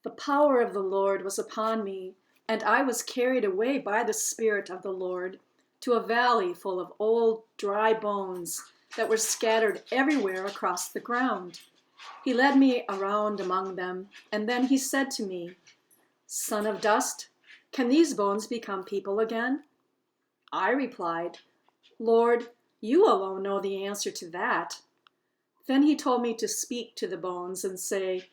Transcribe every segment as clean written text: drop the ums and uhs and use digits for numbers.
The power of the Lord was upon me, and I was carried away by the Spirit of the Lord to a valley full of old, dry bones that were scattered everywhere across the ground. He led me around among them, and then he said to me, "Son of dust, can these bones become people again?" I replied, "Lord, you alone know the answer to that." Then he told me to speak to the bones and say,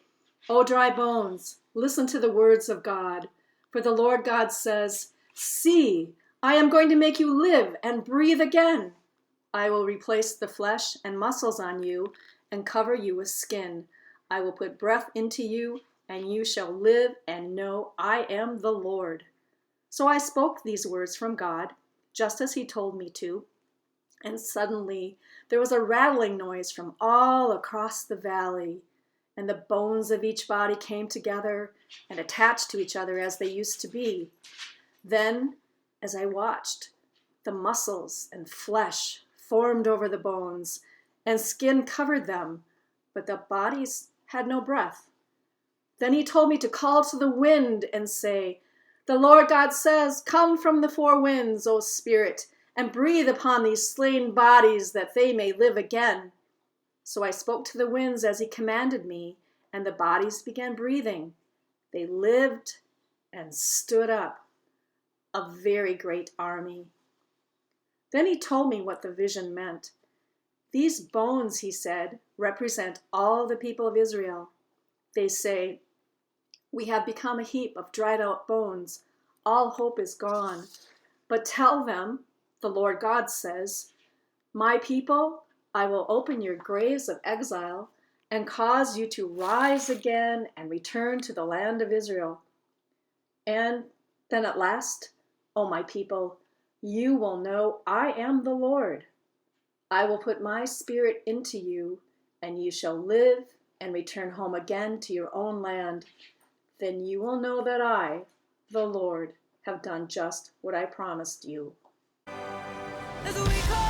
"O dry bones, listen to the words of God. For the Lord God says, See, I am going to make you live and breathe again. I will replace the flesh and muscles on you and cover you with skin. I will put breath into you, and you shall live and know I am the Lord." So I spoke these words from God, just as he told me to, and suddenly there was a rattling noise from all across the valley, and the bones of each body came together and attached to each other as they used to be. Then, as I watched, the muscles and flesh formed over the bones, and skin covered them, but the bodies had no breath. Then he told me to call to the wind and say, "The Lord God says, Come from the four winds, O Spirit, and breathe upon these slain bodies that they may live again." So I spoke to the winds as he commanded me, and the bodies began breathing. They lived and stood up, a very great army. Then he told me what the vision meant. "These bones," he said, "represent all the people of Israel. They say, 'We have become a heap of dried out bones. All hope is gone.' But tell them, the Lord God says, 'My people, I will open your graves of exile and cause you to rise again and return to the land of Israel.' And then at last, O my people, you will know I am the Lord. I will put my spirit into you, and you shall live and return home again to your own land. Then you will know that I, the Lord, have done just what I promised you." As we call